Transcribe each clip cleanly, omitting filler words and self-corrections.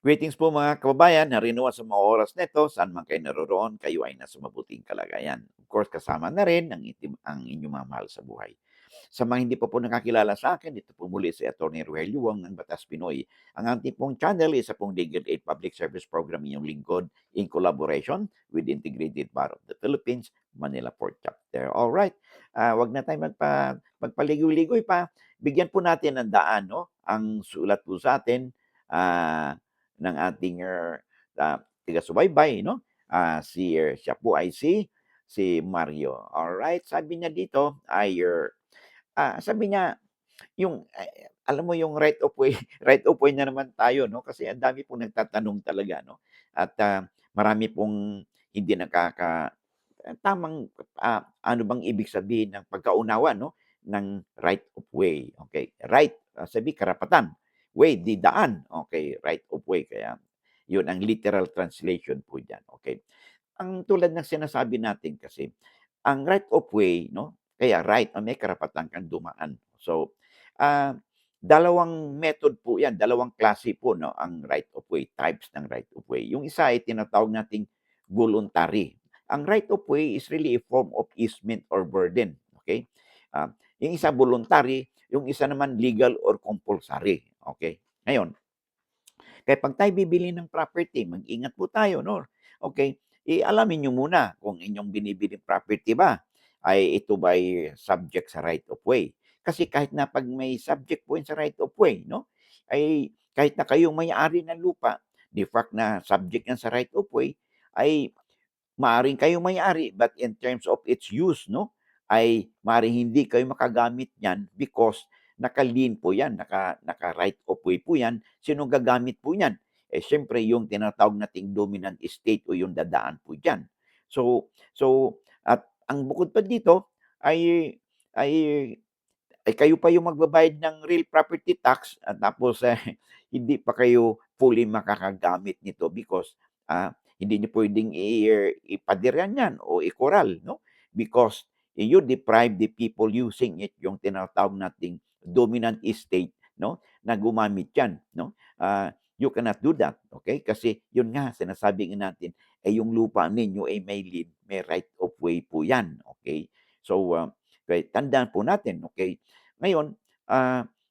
Greetings po mga kababayan, narino sa mga oras nito, saan man kayo naroroon, kayo ay nasa mabuting kalagayan. Of course, kasama na rin ang inyong mga mahal sa buhay. Sa mga hindi pa po nakakilala sa akin, ito po muli si Atty. Rogelio Wong ng Batas Pinoy. Ang ating pong channel, isa pong Legal Aid Public Service Program inyong lingkod in collaboration with Integrated Bar of the Philippines, Manila Port Chapter. Alright, wag na tayo magpaligoy-ligoy pa. Bigyan po natin ng daan, no? Ang sulat po sa atin, ah, ng ating taga-subaybay, no? Siya po ay si Mario. Alright, sabi niya dito ay sabi niya yung alam mo yung right of way right of way na naman tayo 'no, kasi ang dami pong nagtatanong talaga 'no, at marami pong hindi tamang, ano bang ibig sabihin ng pagkaunawa 'no, ng right of way, okay. Right, sabi karapatan, way di daan, okay, right of way kaya yun ang literal translation po diyan, okay. Ang tulad ng sinasabi natin kasi, ang right of way 'no, kaya right may karapatan kang dumaan. So, ah, dalawang method po 'yan, dalawang klase po 'no, ang right of way, types ng right of way. Yung isa ay tinatawag nating voluntary. Ang right of way is really a form of easement or burden, okay? Yung isa voluntary, yung isa naman legal or compulsory, okay? Ngayon, kaya 'pag tayo bibili ng property, mag-ingat po tayo 'no, okay. Alamin niyo muna kung inyong binibiling property ba ay ito ba'y subject sa right of way. Kasi kahit na 'pag may subject po 'yan sa right of way 'no, ay kahit na kayong may-ari ng lupa, the fact na subject 'yan sa right of way, ay maaaring kayong may-ari but in terms of its use 'no, ay maaaring hindi kayo makagamit niyan because naka-lien po 'yan, naka-right of way po 'yan. Sinong gagamit po niyan? Siyempre yung tinatawag nating dominant estate o yung dadaan po diyan. So at ang bukod pa dito ay ay kayo pa yung magbabayad ng real property tax at tapos, hindi pa kayo fully makakagamit nito because, hindi niyo puwedeng ipadirhan 'yan o ikoral 'no, because you deprive the people using it, yung tinatawag nating dominant estate 'no, na gumamit diyan 'no. You cannot do that, okay? Kasi yun nga sinasabi nga natin, yung lupa ninyo ay may lien, may right of way po 'yan, okay? So, kaya tandaan po natin, okay. Ngayon,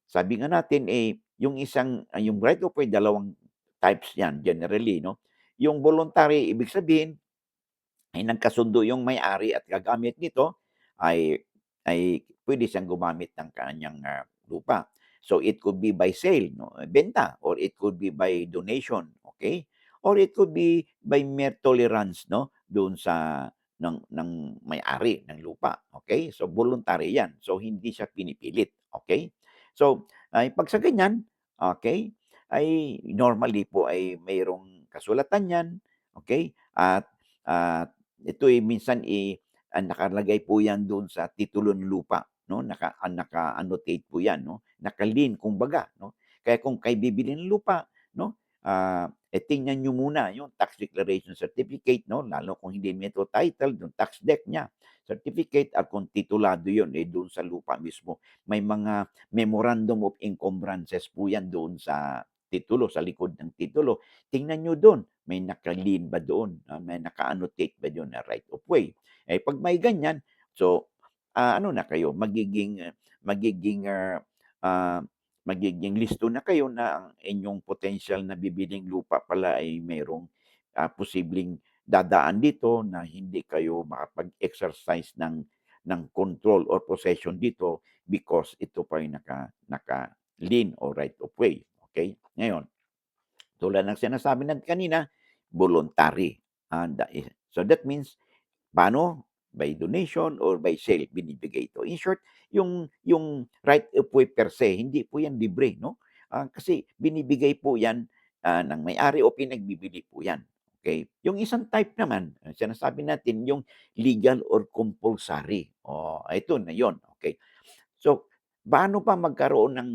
sabi nga natin, yung right of way dalawang types 'yan generally 'no. Yung voluntary ibig sabihin ay nagkasundo yung may-ari at gagamit nito ay puwede siyang gumamit ng kaniyang, lupa. So, it could be by sale 'no, benta or it could be by donation, okay? Or it could be by mere tolerance 'no, doon sa ng may-ari ng lupa, okay? So, voluntary 'yan. So, hindi siya pinipilit, okay? So, 'pag sa ganyan, okay, ay normally po ay mayroong kasulatan 'yan, okay? At ito'y minsan, nakalagay po 'yan do'n sa titulo ng lupa 'no, naka-annotate po 'yan 'no, naka-lien kumbaga 'no. Kaya kung kayo bibili ng lupa 'no, tingnan niyo muna yung tax declaration certificate 'no, lalo kung hindi mo ito title, yung tax deck niya, certificate at kung titulado 'yun, do'n sa lupa mismo. May mga memorandum of encumbrances po 'yan doon sa titulo, sa likod ng titulo. Tingnan niyo do'n, may naka-lien ba doon, may naka-annotate ba doon na right of way. 'Pag may ganyan, so, ano na kayo, magiging, ah, magiging listo na kayo na ang inyong potensyal na bibiling lupa pala ay mayroong, posibleng dadaan dito na hindi kayo makapag-exercise ng control or possession dito because ito pa ay naka-lien o right of way, okey? Ngayon, tulad ng sinasabi natin kanina, voluntary, so that means paano? By donation or by sale binibigay ito. In short, yung right of way per se, hindi po yan libre 'no, kasi binibigay po yan, ng may-ari o pinagbibili po yan, okey. Yung isang type naman, sinasabi natin yung legal or compulsory, ito na yon, okey. So, paano pa magkaroon ng,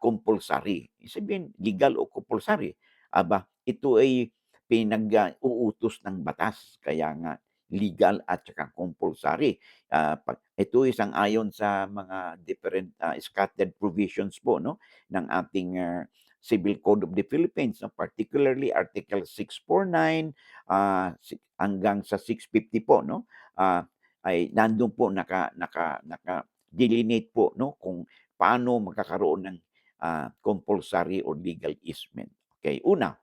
compulsory? Ibig sabihin legal o compulsory, aba, ito ay uutos ng batas kaya nga legal at saka compulsory. 'Pag ito sang-ayon sa mga different, scattered provisions po 'no, ng ating, Civil Code of the Philippines, no? Particularly Article 649 hanggang sa 650 po, no? Ay nandun po naka-delineate po, no, kung paano magkakaroon ng compulsory or legal easement. Okay, una,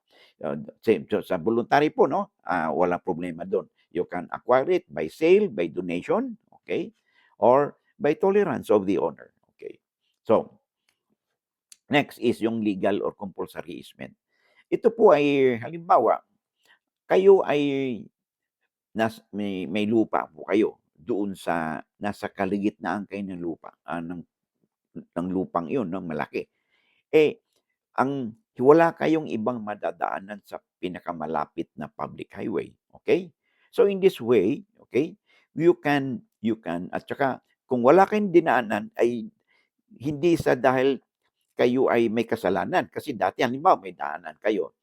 sa voluntary po, no, walang problema doon. You can acquire it by sale, by donation, okay, or by tolerance of the owner. Okay. So, next is yung legal or compulsory easement. Ito po ay halimbawa, kayo ay may lupa po kayo doon sa nasa kalagitnaan kayo ng lupa, ng lupang iyon, no, malaki. Eh, wala kayong ibang madadaanan sa pinakamalapit na public highway, okay? So in this way, okay, you can at saka kung wala kayong dinaanan ay hindi sa dahil kayo ay may kasalanan kasi dati halimbawa may daanan kayo,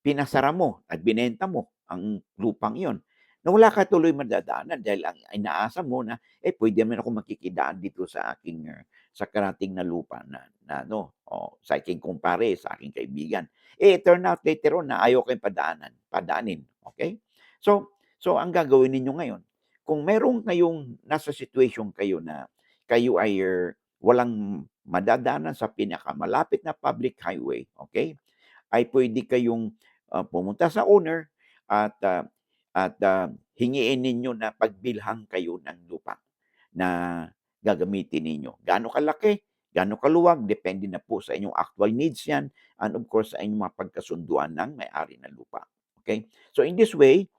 pinasara mo at binenta mo ang lupang iyon na wala ka tuloy madadaanan dahil ang inaasa mo na, puwede naman ako makikidaan dito sa aking, sa karatig na lupa na ano, o sa aking kumpare, sa aking kaibigan. Turn out later on na ayaw kayong padaanin, okay? So ang gagawin ninyo ngayon, kung meron kayong nasa situation kayo na kayo ay walang madadaanan sa pinakamalapit na public highway, okay? Ay puwede kayong, pumunta sa owner at hingiin ninyo na pagbilhan kayo ng lupa na gagamitin ninyo. Gaano kalaki, gaano kaluwag, depende na po sa inyong actual needs 'yan and of course sa inyong mga pagkasunduan ng may-ari ng lupa, okay? So in this way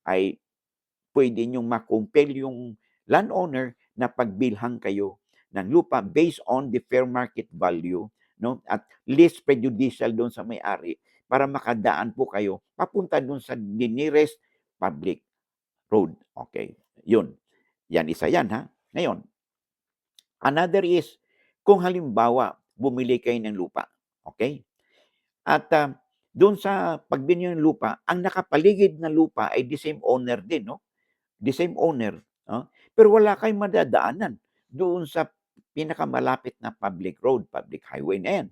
ay puwede niyong ma-compel yung landowner na pagbilhan kayo ng lupa based on the fair market value, no, at least prejudicial doon sa may-ari para makadaan po kayo papunta doon sa nearest public road, okay? Yun, isa yan, ha. Ngayon, another is kung halimbawa bumili kayo ng lupa, okay? At, doon sa pagbili ng lupa, ang nakapaligid na lupa ay the same owner din, no? The same owner, pero wala kayong madadaanan doon sa pinakamalapit na public road, public highway na 'yan.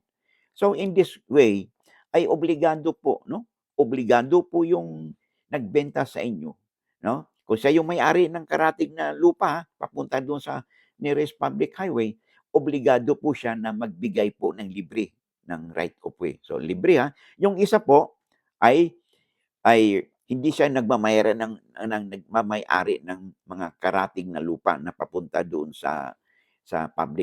So in this way, ay obligado po, no? Obligado po yung nagbenta sa inyo, no? Kung siya yung may-ari ng karatig na lupa, papunta doon sa nearest public highway, obligado po siya na magbigay po ng libre ng right of way. So libre, ha. Yung isa po ay hindi siya nagmamay-ari ng mga karatig na lupa na papunta doon sa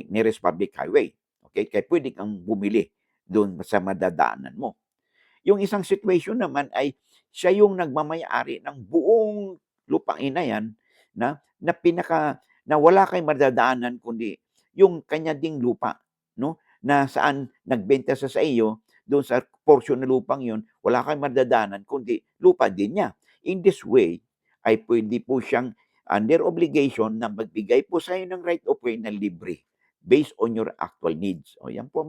nearest public highway, okay? Kaya puwede kang bumili doon sa madadaanan mo. Yung isang situation naman ay siya yung nagmamay-ari ng buong lupain na 'yan na wala kayong madadaanan kundi yung kanya ding lupa, no, na saan nagbenta siya sa iyo doon sa portion ng lupang 'yon, wala kayong madadaanan kundi lupa din niya. In this way, ay puwede po siyang under obligation na magbigay po sa ng right of way na libre based on your actual needs. O yan po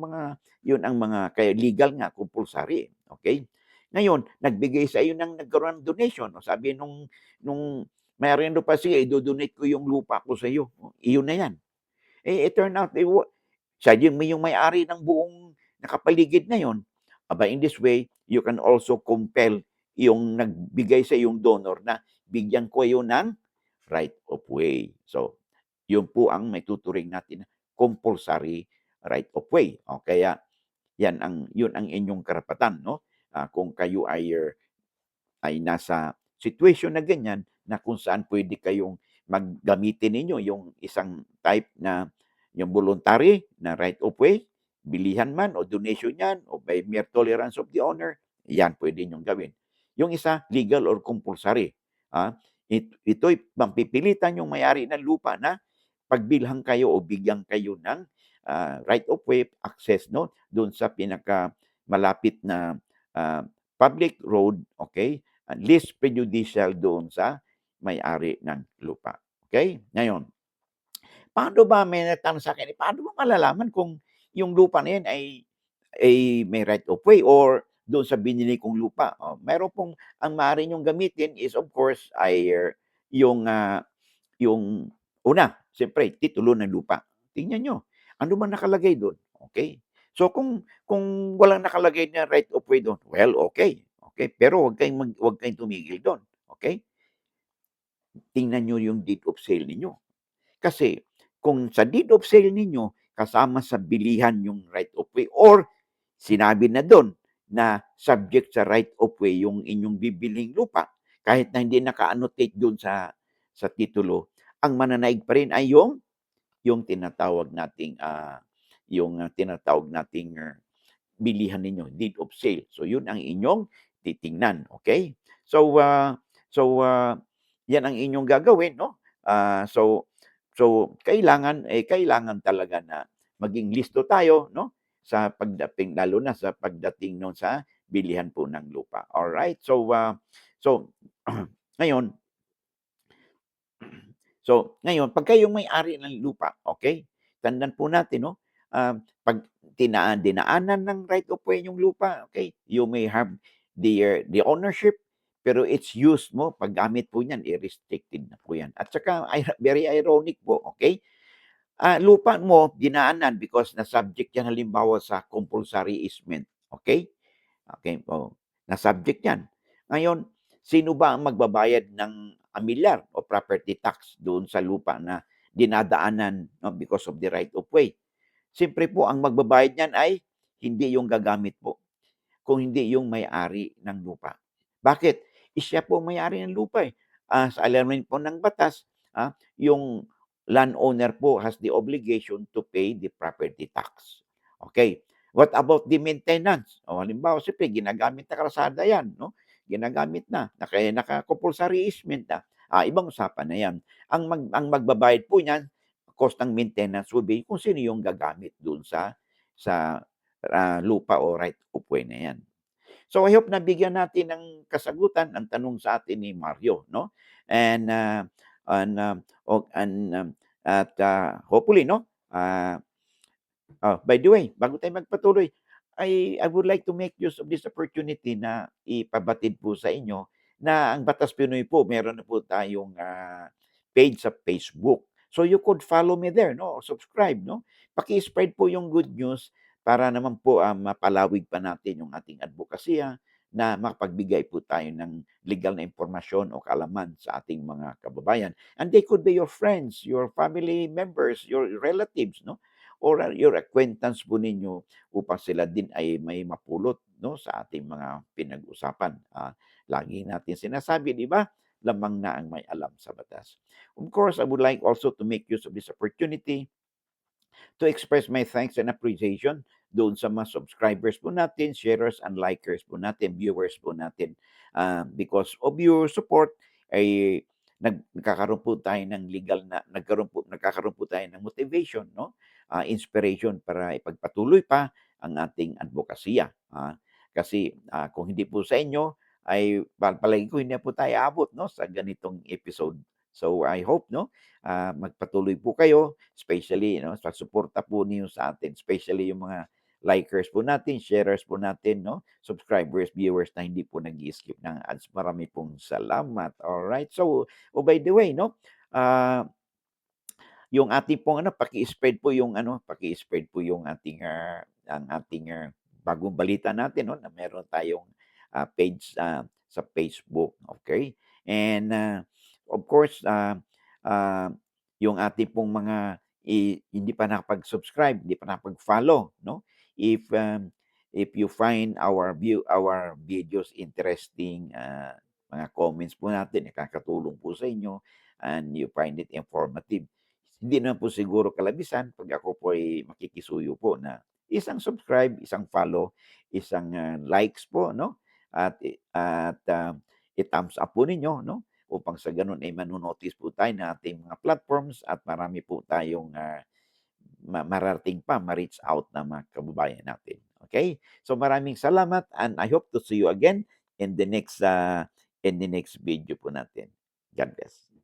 yun ang mga kaya legal nga, compulsory, okay? Ngayon, nagbigay sa iyo nagkaroon ng donation, o sabi nung may-ari ng lupa, "Sige, ido-donate ko yung lupa ko sa iyo." Oh, iyon na yan. It turned out, siya yung may-ari ng buong nakapaligid na yun. Aba, in this way, you can also compel yung nagbigay sa yung donor na bigyan ko kayo ng right of way. So, yun po ang maituturing natin na compulsory right of way. O kaya yun ang inyong karapatan, no? Kung kayo ay nasa situation na ganyan na kung saan pwede kayong gamitin ninyo yung isang type na yung voluntary na right of way, bilihan man o donation yan o by mere tolerance of the owner, yan pwede niyong gawin. Yung isa, legal or compulsory. Ito'y pagpipilitan yung may-ari ng lupa na pagbilhan kayo o bigyan kayo ng right of way access, no, doon sa pinaka malapit na public road, okay? At least prejudicial doon sa may-ari ng lupa. Okay? Ngayon, paano ba may nagtanong sa'kin, paano ba malalaman kung yung lupa na yan ay may right of way or doon sa binili kong lupa? Meron pong ang maaari niyong gamitin is of course ay yung una, siyempre titulo ng lupa. Tingnan niyo, ano bang nakalagay do'n, okay? So kung walang nakalagay na right of way do'n, well, okay, okay, pero huwag kayong tumigil do'n, okay? Tingnan niyo yung deed of sale ninyo. Kasi kung sa deed of sale ninyo, kasama sa bilihan yung right of way or sinabi na do'n na subject sa right of way yung inyong bibilhing lupa, kahit na hindi naka-annotate do'n sa titulo, ang mananaig pa rin ay yung tinatawag nating, tinatawag nating, bilihan ninyo, deed of sale. So, yun ang inyong titingnan, okay? So, 'yan ang inyong gagawin 'no. Kailangan talaga na maging listo tayo 'no, sa pagdating lalo na sa pagdating nun sa bilihan po ng lupa, alright? So, ngayon ngayon pagka yung may-ari ng lupa, okay, tandaan po natin 'no, 'pag dinaanan ng right of way yung lupa, okay, you may have the ownership, pero its use mo, paggamit po niyan, restricted na po yan. At saka very ironic po, okay, lupa mo dinaanan because na-subject yan halimbawa sa compulsory easement, okay? Okay, oh, na-subject 'yan. Ngayon, sino ba ang magbabayad ng amilyar o property tax doon sa lupa na dinadaanan 'no, because of the right of way? Siyempre po ang magbabayad niyan ay hindi yung gagamit po, kung hindi yung may-ari ng lupa. Bakit? Siya po ang may-ari ng lupa, eh. Sa alamin po ng batas, yung landowner po has the obligation to pay the property tax. Okay. What about the maintenance? O halimbawa, siyempre ginagamit na kalsada 'yan 'no, ginagamit na, naka-compulsory easement na, ibang usapan na 'yan. Ang magbabayad po niyan, cost ng maintenance will be kung sino yung gagamit dun sa lupa o right of way na 'yan. So, I hope nabigyan natin ng kasagutan ang tanong sa atin ni Mario 'no, and, hopefully 'no, by the way, bago tayo magpatuloy, I would like to make use of this opportunity na ipabatid po sa inyo na ang Batas Pinoy po meron na po tayong, page sa Facebook. So you could follow me there 'no, subscribe 'no. Paki-spread po yung good news para naman po, mapalawig pa natin yung ating adbokasya na makapagbigay po tayo ng legal na impormasyon o kaalaman sa ating mga kababayan. And they could be your friends, your family members, your relatives 'no, or your acquaintance po ninyo upang sila din ay may mapulot 'no, sa ating mga pinag-usapan. Lagi natin sinasabi 'di ba, lamang na ang may alam sa batas. Of course, I would like also to make use of this opportunity to express my thanks and appreciation doon sa mga subscribers po natin, sharers and likers po natin, viewers po natin. Because of your support ay nagkakaroon po tayo ng legal na nagkakaroon po tayo ng motivation 'no, inspiration para ipagpatuloy pa ang ating adbokasya. Kasi, kung hindi po sa inyo ay palagay ko hindi na po tayo aabot 'no, sa ganitong episode. So, I hope 'no, magpatuloy po kayo, especially 'no, sa suporta po niyo sa atin, especially yung mga likers po natin, sharers po natin 'no, subscribers, viewers na hindi po nag-i-skip ng ads. Marami pong salamat. Alright. So, by the way 'no, yung ating pong paki-spread po yung paki-spread po yung ating, ang ating, bagong balita natin 'no, na meron tayong, page, sa Facebook, okay. And, of course, ah, yung ating pong mga hindi pa nakapag-subscribe, hindi pa nakapag-follow 'no, if, if you find our videos interesting, mga comments po natin nakakatulong po sa inyo and you find it informative. Hindi naman po siguro kalabisan 'pag ako po ay makikisuyo po na isang subscribe, isang follow, isang, likes po 'no, i-thumbs up po ninyo 'no, upang sa gano'n ay mano-notice po tayo ng ating mga platforms at marami po tayong, mararating pa, ma-reach out na mga kababayan natin, okay. So, maraming salamat and I hope to see you again in the next, in the next video po natin. God bless.